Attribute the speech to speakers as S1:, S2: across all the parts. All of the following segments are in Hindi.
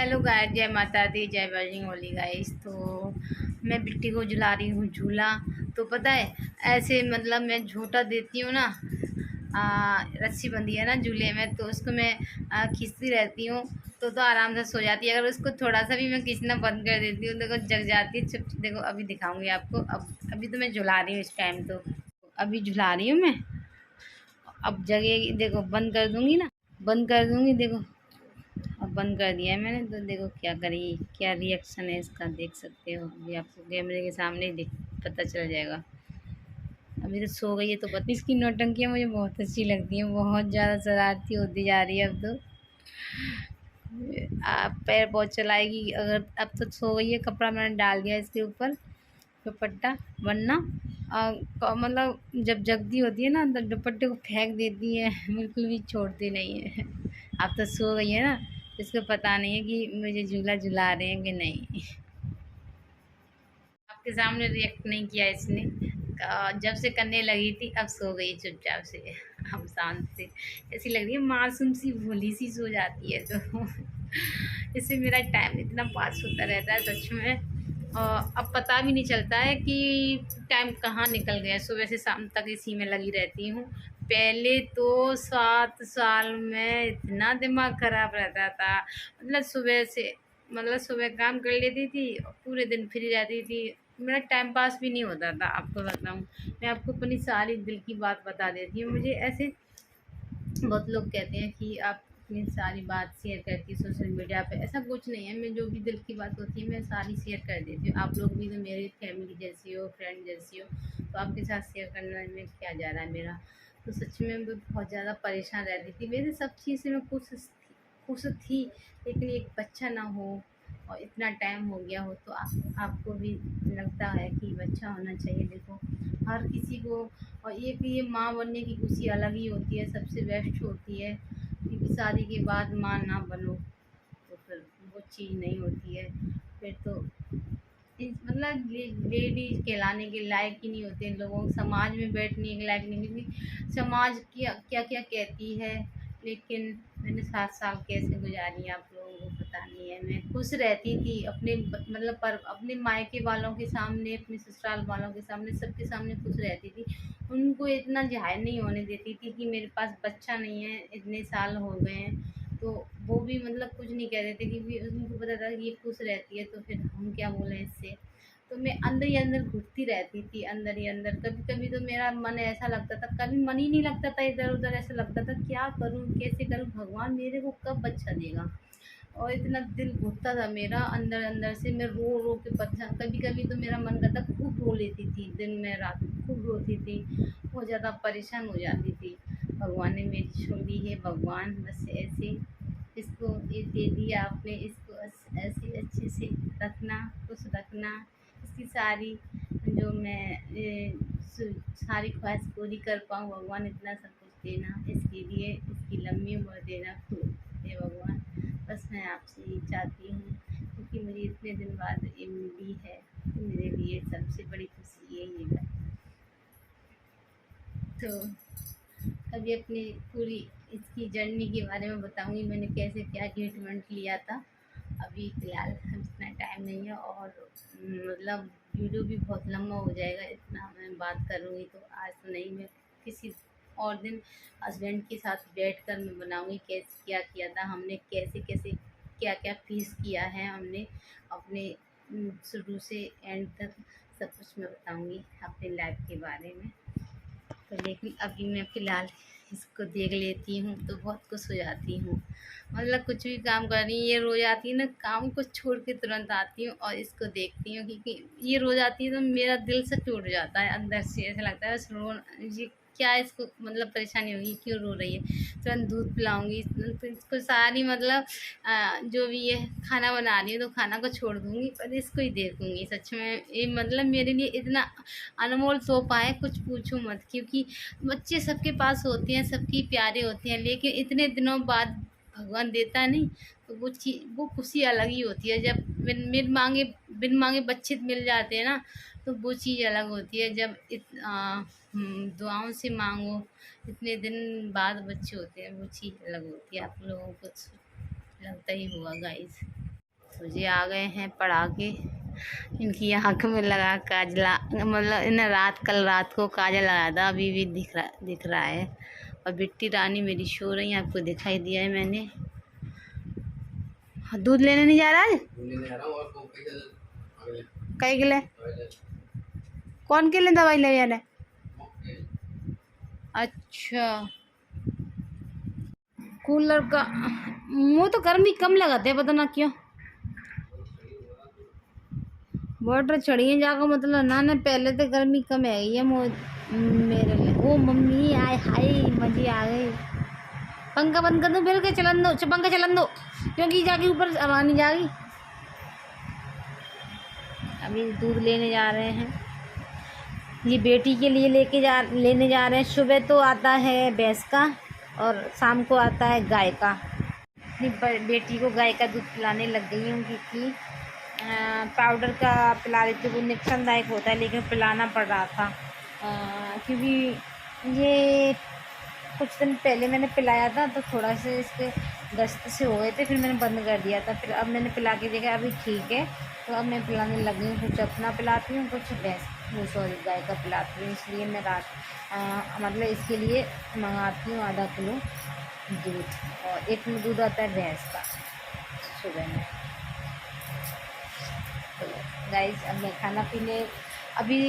S1: हेलो गाइस, जय माता दी, जय बजरंग बली गाइस। तो मैं बिट्टी को झुला रही हूँ झूला। तो पता है, ऐसे मतलब मैं झूठा देती हूँ ना। रस्सी बंधी है ना झूले में, तो उसको मैं खींचती रहती हूँ। तो आराम से सो जाती है। अगर उसको थोड़ा सा भी मैं खींचना बंद कर देती हूँ, देखो जग जाती है चुप। देखो अभी दिखाऊंगी आपको। अब अभी तो मैं झुला रही हूँ इस टाइम। तो अभी झुला रही हूँ मैं। अब जगेगी, देखो बंद कर दूंगी ना, बंद कर दूंगी। देखो अब बंद कर दिया है मैंने। तो देखो क्या करी, क्या रिएक्शन है इसका, देख सकते हो। अभी आपको कैमरे के सामने ही पता चल जाएगा। अभी तो सो गई है। तो बत्तीस की नौटंकियाँ मुझे बहुत अच्छी लगती हैं, बहुत ज़्यादा शरारती होती जा रही है अब तो। आप पैर बहुत चलाएगी। अगर अब तो सो गई है, कपड़ा मैंने डाल दिया इसके ऊपर, दुपट्टा। वरना मतलब जब जगती होती है ना, तो दुपट्टे को फेंक देती है, बिल्कुल भी छोड़ती नहीं है। अब तो सो गई है ना, इसको पता नहीं है कि मुझे झूला झुला रहे हैं कि नहीं। आपके सामने रिएक्ट नहीं किया इसने। जब से करने लगी थी, अब सो गई चुपचाप से। हम शांत से, ऐसी लग रही है मासूम सी, भोली सी सो जाती है। तो इससे मेरा टाइम इतना पास होता रहता है सच में। अब पता भी नहीं चलता है कि टाइम कहाँ निकल गया। सुबह से शाम तक इसी में लगी रहती हूँ। पहले तो 7 साल में इतना दिमाग खराब रहता था। मतलब सुबह काम कर लेती थी और पूरे दिन फ्री रहती थी। मेरा टाइम पास भी नहीं होता था, आपको बताऊं। मैं आपको अपनी सारी दिल की बात बता देती हूँ। मुझे ऐसे बहुत लोग कहते हैं कि आप अपनी सारी बात शेयर करती है सोशल मीडिया पे। ऐसा कुछ नहीं है। मैं जो भी दिल की बात होती है मैं सारी शेयर कर देती हूँ। आप लोग भी तो मेरी फैमिली जैसी हो, फ्रेंड जैसी हो, तो आपके साथ शेयर करने में क्या जा रहा है मेरा। तो सच में मैं बहुत ज़्यादा परेशान रहती थी। मेरे सब चीज़ से मैं खुश थी। लेकिन एक बच्चा ना हो और इतना टाइम हो गया हो, तो आपको भी लगता है कि बच्चा होना चाहिए। देखो हर किसी को, और एक ये माँ बनने की खुशी अलग ही होती है, सबसे बेस्ट होती है। क्योंकि शादी के बाद माँ ना बनो तो फिर वो चीज़ नहीं होती है। फिर तो मतलब लेडीज कहलाने के लायक ही नहीं होते। लोगों समाज में बैठने के लायक नहीं, क्योंकि समाज क्या क्या क्या कहती है। लेकिन मैंने 7 साल कैसे गुजारी आप लोगों को पता नहीं है। मैं खुश रहती थी अपने मतलब पर अपने मायके वालों के सामने, अपने ससुराल वालों के सामने, सबके सामने खुश रहती थी। उनको इतना ज़ाहिर नहीं होने देती थी कि मेरे पास बच्चा नहीं है, इतने साल हो गए हैं। तो वो भी मतलब कुछ नहीं कह रहे थे, क्योंकि उनको पता था कि ये खुश रहती है, तो फिर हम क्या बोलें इससे। तो मैं अंदर ही अंदर घुटती रहती थी, अंदर ही अंदर। कभी कभी तो मेरा मन ऐसा लगता था, कभी मन ही नहीं लगता था इधर उधर। ऐसा लगता था क्या करूँ, कैसे करूँ, भगवान मेरे को कब बच्चा देगा। और इतना दिल घुटता था मेरा अंदर अंदर से। मैं रो रो के परेशान। कभी कभी तो मेरा मन करता, खूब रो लेती थी, दिन में रात में खूब रोती थी। बहुत ज़्यादा परेशान हो जाती थी। भगवान ने मेरी सुन ली है। भगवान बस ऐसे इसको ये दे दिया आपने, इसको ऐसे अच्छे से रखना, खुश रखना। इसकी सारी जो मैं सारी ख्वाहिश पूरी कर पाऊँ, भगवान इतना सब कुछ देना इसके लिए, इसकी लंबी उम्र देना खूब। हे भगवान, बस मैं आपसे ये चाहती हूँ, क्योंकि मुझे इतने दिन बाद ये मिली है। तो मेरे लिए सबसे बड़ी खुशी यही है। तो अभी अपनी पूरी इसकी जर्नी के बारे में बताऊंगी, मैंने कैसे क्या ट्रीटमेंट लिया था। अभी फ़िलहाल इतना टाइम नहीं है, और मतलब वीडियो भी बहुत लंबा हो जाएगा इतना मैं बात करूँगी। तो आज तो नहीं, मैं किसी और दिन हस्बैंड के साथ बैठकर मैं बनाऊँगी कैसे क्या किया था हमने, कैसे कैसे क्या क्या फेस किया है हमने अपने शुरू से एंड तक। सब कुछ मैं बताऊँगी अपनी लाइफ के बारे में। तो लेकिन अभी मैं फ़िलहाल इसको देख लेती हूँ तो बहुत खुश हो जाती हूँ। मतलब कुछ भी काम कर रही है, ये रो जाती है ना, काम को छोड़ के तुरंत आती हूँ और इसको देखती हूँ। क्योंकि ये रो जाती है तो मेरा दिल से टूट जाता है अंदर से। ऐसा लगता है बस रो, ये क्या इसको मतलब परेशानी होगी, क्यों रो रही है। तुरंत दूध पिलाऊंगी तो इसको सारी मतलब जो भी ये खाना बना रही हूँ तो खाना को छोड़ दूंगी, पर इसको ही देखूंगी। सच में ये मतलब मेरे लिए इतना अनमोल तोहफ़ा है, कुछ पूछो मत। क्योंकि बच्चे सबके पास होते हैं, सबकी प्यारे होते हैं, लेकिन इतने दिनों बाद भगवान देता नहीं, तो वो चीज़, वो खुशी अलग ही होती है। जब बिन मांगे बच्चे मिल जाते हैं ना, तो वो चीज़ अलग होती है। जब दुआओं से मांगो, इतने दिन बाद बच्चे होते हैं, वो चीज़ अलग होती है। आप लोगों को लगता ही होगा गाइस। तो ये आ गए हैं पढ़ा के। इनकी आँख में लगा काजला, मतलब इन्हें कल रात को काजल लगाया था, अभी भी दिख रहा है। और बिट्टी रानी मेरी सो रही है, आपको दिखाई दिया है मैंने। दूध लेने नहीं जा रहा है? कई के लिए? कौन के लिए दवाई ले जा रहा है? अच्छा, कूलर का मुँह तो गर्मी कम लगाते हैं, पता ना क्यों। वाटर चढ़ी है जाकर, मतलब ना पहले तो गर्मी कम है ये मेरे लिए। ओ मम्मी आए हाय, मजे आ गए। पंखा बंद कर दो, फिर के चलन दो, पंखा चलन दो, क्योंकि जाके ऊपर हवा नहीं जाएगी। अभी दूध लेने जा रहे हैं, ये बेटी के लिए लेने जा रहे हैं। सुबह तो आता है भैंस का और शाम को आता है गाय का। अपनी बेटी को गाय का दूध पिलाने लग गई हूँ, क्योंकि पाउडर का पिला देती वो नुकसानदायक होता है, लेकिन पिलाना पड़ रहा था। क्योंकि ये कुछ दिन पहले मैंने पिलाया था तो थोड़ा से इसके दस्त से हो गए थे, फिर मैंने बंद कर दिया था। फिर अब मैंने पिला के देखा, अभी ठीक है, तो अब मैं पिलाने लगी हूँ। कुछ अपना पिलाती हूँ, कुछ सॉरी गाय का पिलाती हूँ। इसलिए मैं मतलब इसके लिए मंगाती हूँ आधा किलो दूध, और 1 किलो दूध आता है भैंस का सुबह में। तो गाइस, अब मैं खाना पीने, अभी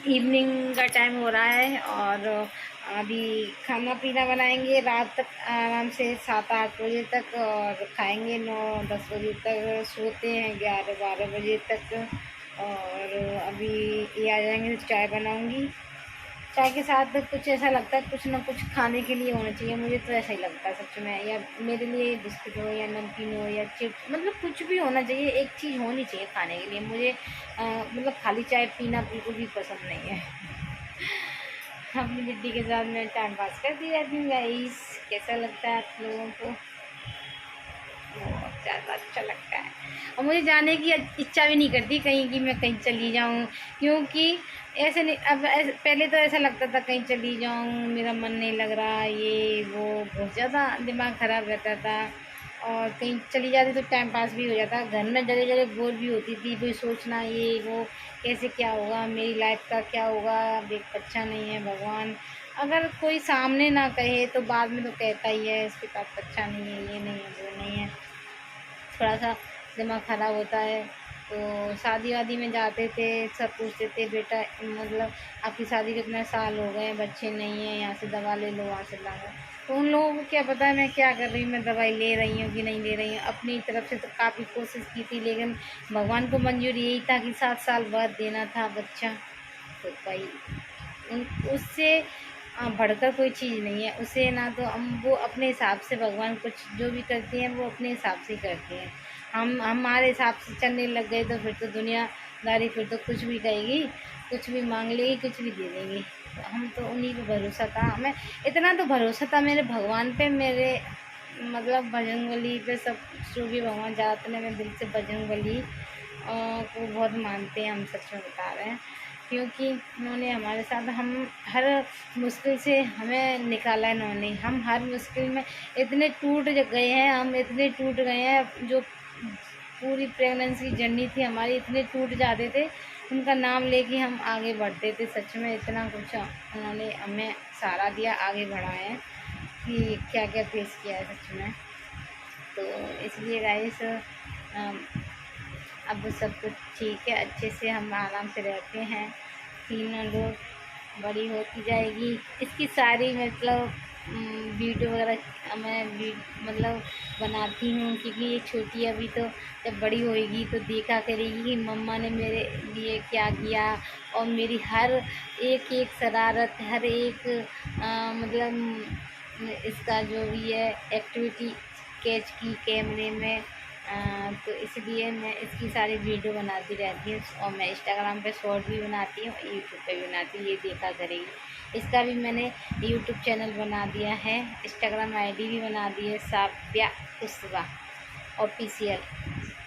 S1: इवनिंग का टाइम हो रहा है, और अभी खाना पीना बनाएंगे रात तक आराम से 7-8 बजे तक, और खाएंगे 9-10 बजे तक, सोते हैं 11-12 बजे तक। और अभी ये आ जाएंगे तो चाय बनाऊंगी। चाय के साथ कुछ ऐसा लगता है, कुछ ना कुछ खाने के लिए होना चाहिए, मुझे तो ऐसा ही लगता है सच में। या मेरे लिए बिस्किट हो या नमकीन हो या चिप्स, मतलब कुछ भी होना चाहिए, एक चीज़ होनी चाहिए खाने के लिए। मुझे मतलब खाली चाय पीना बिल्कुल भी पसंद नहीं है। अपनी दीदी के साथ मैं टाइम पास करती रहती हूँ गाइस। कैसा लगता है आप लोगों को? बहुत ज़्यादा अच्छा लगता है, और मुझे जाने की इच्छा भी नहीं करती कहीं कि मैं कहीं चली जाऊँ, क्योंकि ऐसे नहीं, अब पहले तो ऐसा लगता था कहीं चली जाऊँ, मेरा मन नहीं लग रहा, ये वो बहुत ज़्यादा दिमाग ख़राब रहता था। और कहीं चली जाती तो टाइम पास भी हो जाता। घर में जगह जगह बोर भी होती थी, कोई सोचना ये वो कैसे क्या होगा, मेरी लाइफ का क्या होगा, देख अच्छा नहीं है भगवान। अगर कोई सामने ना कहे तो बाद में तो कहता ही है, इसके पास अच्छा नहीं है, ये नहीं है, वो नहीं है, थोड़ा सा दिमाग ख़राब होता है। तो शादी वादी में जाते थे, सब पूछते थे बेटा मतलब आपकी शादी कितने साल हो गए, बच्चे नहीं हैं, यहाँ से दवा ले लो, वहाँ से ला लो। तो उन लोगों को क्या पता है मैं क्या कर रही हूँ, मैं दवाई ले रही हूँ कि नहीं ले रही हूँ। अपनी तरफ से तो काफ़ी कोशिश की थी, लेकिन भगवान को मंजूर यही था कि 7 साल बाद देना था बच्चा। तो भाई उससे बढ़कर कोई चीज़ नहीं है। उसे ना तो हम वो अपने हिसाब से, भगवान कुछ जो भी करते हैं वो अपने हिसाब से करते हैं। हम हमारे हिसाब से चलने लग गए तो फिर तो दुनियादारी फिर तो कुछ भी कहेगी, कुछ भी मांग लेगी, कुछ भी दे देगी। तो हम तो उन्हीं पे भरोसा था, हमें इतना तो भरोसा था मेरे भगवान पे, मेरे मतलब बजरंगबली पे, सब जो भी भगवान ज़्यादातर मैं दिल से बजरंगबली को बहुत मानते हैं, हम सच में बता रहे हैं। क्योंकि उन्होंने हमारे साथ, हम हर मुश्किल से हमें निकाला है उन्होंने। हम हर मुश्किल में इतने टूट गए हैं, हम इतने टूट गए हैं, जो पूरी प्रेगनेंसी जर्नी थी हमारी, इतने टूट जाते थे, उनका नाम लेके हम आगे बढ़ते थे। सच में इतना कुछ उन्होंने हमें सहारा दिया, आगे बढ़ाए हैं कि क्या क्या फेस किया है सच में। तो इसलिए गाइस अब सब कुछ ठीक है, अच्छे से हम आराम से रहते हैं, तीनों लोग। बड़ी होती जाएगी इसकी सारी, मतलब वीडियो वगैरह मैं मतलब बनाती हूँ, क्योंकि ये छोटी अभी, तो जब बड़ी होएगी तो देखा करेगी कि मम्मा ने मेरे लिए क्या किया, और मेरी हर एक एक शरारत, हर एक मतलब इसका जो भी है एक्टिविटी कैच की कैमरे में। तो इसलिए मैं इसकी सारी वीडियो बनाती रहती हूँ, और मैं इंस्टाग्राम पे शॉर्ट भी बनाती हूँ, यूट्यूब पे भी बनाती हूँ, ये देखा करेगी। इसका भी मैंने यूट्यूब चैनल बना दिया है, इंस्टाग्राम आईडी भी बना दी है, साव्या कुशवा ऑफिशियल।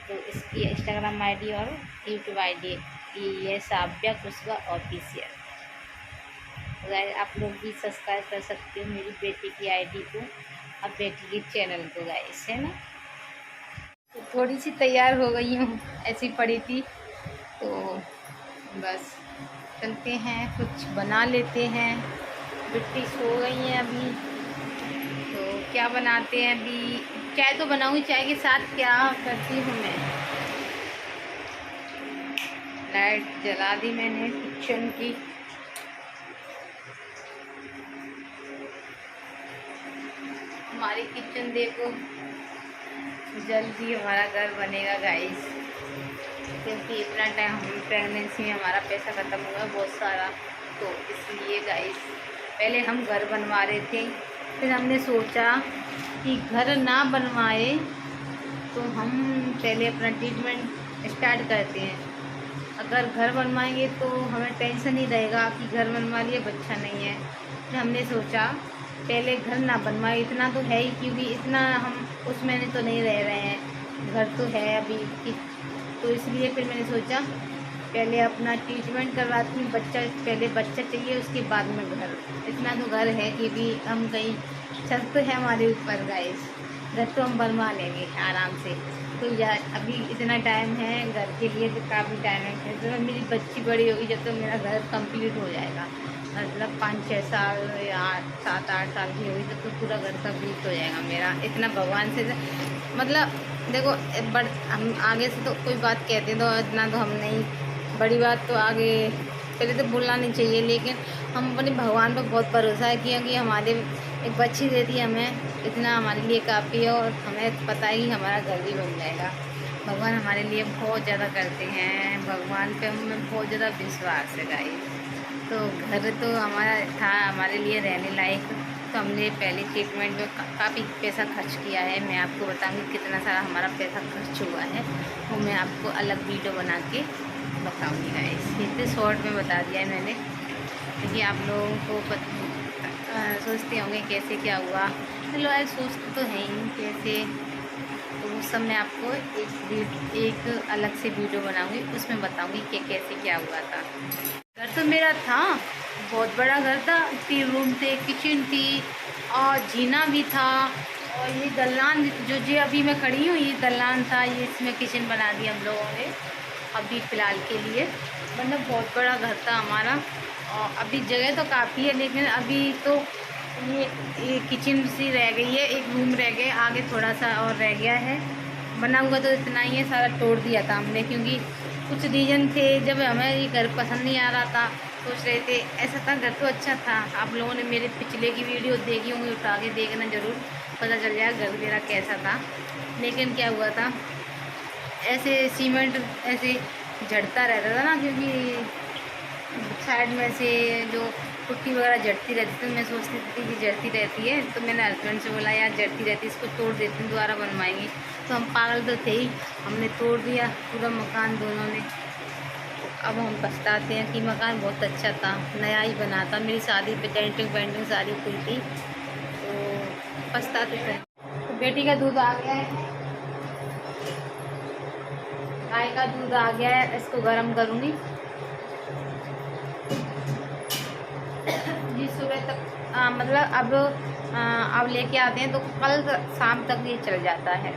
S1: तो इसकी इंस्टाग्राम आईडी और यूट्यूब आईडी ये साव्या कुशवा ऑफिशियल। गाइस आप लोग भी सब्सक्राइब कर सकते हो मेरी बेटी की आईडी को और बेटी के चैनल को गाइस, है ना। तो थोड़ी सी तैयार हो गई हूँ, ऐसी पड़ी थी तो बस चलते हैं, कुछ बना लेते हैं। बिट्टी सो गई हैं अभी, तो क्या बनाते हैं अभी। चाय तो बनाऊँगी, चाय के साथ क्या करती हूँ मैं, लाइट जला दी मैंने किचन की। हमारी किचन देखो, जल्दी हमारा घर बनेगा गाइस, क्योंकि इतना टाइम हम प्रेगनेंसी में हमारा पैसा ख़त्म हुआ बहुत सारा, तो इसलिए गाइस पहले हम घर बनवा रहे थे, फिर हमने सोचा कि घर ना बनवाए तो हम पहले अपना ट्रीटमेंट स्टार्ट करते हैं। अगर घर बनवाएंगे तो हमें टेंशन ही रहेगा कि घर बनवा लिया, बच्चा नहीं है। फिर हमने सोचा पहले घर ना बनवाए, इतना तो है ही, क्योंकि इतना हम उसमें तो नहीं रह रहे हैं, घर तो है अभी की, तो इसलिए फिर मैंने सोचा पहले अपना ट्रीटमेंट करवाती हूँ, पहले बच्चा चाहिए उसके बाद में घर। इतना तो घर है कि भी हम कहीं छत तो है हमारे ऊपर गाइस, घर तो हम बनवा लेंगे आराम से। तो यार अभी इतना टाइम है घर के लिए, तो काफ़ी टाइम है। तो मेरी बच्ची बड़ी होगी जब तो मेरा घर कंप्लीट हो जाएगा, मतलब 5-6 साल या 7-8 साल की होगी तो पूरा घर कंप्लीट हो जाएगा मेरा। इतना भगवान से मतलब देखो हम आगे से तो कोई बात कहते तो इतना तो हम नहीं, बड़ी बात तो आगे पहले तो बोलना नहीं चाहिए, लेकिन हम अपने भगवान पर बहुत भरोसा है, क्योंकि हमारे एक बच्ची देती है हमें, इतना हमारे लिए काफ़ी है। और हमें पता है कि हमारा घर भी बन जाएगा। भगवान हमारे लिए बहुत ज़्यादा करते हैं, भगवान पे हमें बहुत ज़्यादा विश्वास है गाइस। तो घर तो हमारा था हमारे लिए रहने लायक, तो हमने पहले ट्रीटमेंट में काफ़ी पैसा खर्च किया है। मैं आपको बताऊंगी कितना सारा हमारा पैसा खर्च हुआ है, वो मैं आपको अलग वीडियो बना के बताऊंगी गाइस। इतने शॉर्ट में बता दिया है मैंने, क्योंकि आप लोगों को सोचते होंगे कैसे क्या हुआ। चलो यार सोचते तो हैं ही कैसे, तो उस सब मैं आपको एक अलग से वीडियो बनाऊंगी, उसमें बताऊंगी कि कैसे क्या हुआ था। घर तो मेरा था, बहुत बड़ा घर था, 3 रूम थे, किचन थी और जीना भी था, और ये दलान जो अभी मैं खड़ी हूँ ये दलान था, ये इसमें किचन बना दी हम लोगों ने अभी फ़िलहाल के लिए। मतलब बहुत बड़ा घर था हमारा, और अभी जगह तो काफ़ी है, लेकिन अभी तो ये किचन सी रह गई है, एक रूम रह गया, आगे थोड़ा सा और रह गया है। बना हुआ तो इतना ही है, सारा तोड़ दिया था हमने, क्योंकि कुछ रीज़न थे जब हमें ये घर पसंद नहीं आ रहा था, सोच रहे थे ऐसा था। घर तो अच्छा था, आप लोगों ने मेरे पिछले की वीडियो देखी होंगी, उठा के देखना ज़रूर, पता चल जाएगा घर मेरा कैसा था। लेकिन क्या हुआ था, ऐसे सीमेंट ऐसे झड़ता रहता था ना, क्योंकि साइड में से जो पुट्टी वगैरह झड़ती रहती थी, तो मैं सोचती थी कि झड़ती रहती है, तो मैंने हस्बैंड से बोला यार झड़ती रहती है, इसको तोड़ देते हैं, दोबारा बनवाएंगे। तो हम पागल तो थे ही, हमने तोड़ दिया पूरा मकान दोनों ने। अब हम पछताते हैं कि मकान बहुत अच्छा था, नया ही बना था, मेरी शादी पे पेंटिंग सारी हुई थी, तो पछताते थे। तो बेटी का दूध आ गया है, गाय का दूध आ गया है, इसको गर्म करूँगी जी सुबह तक। मतलब अब लेके आते हैं तो कल शाम तक ये चल जाता है।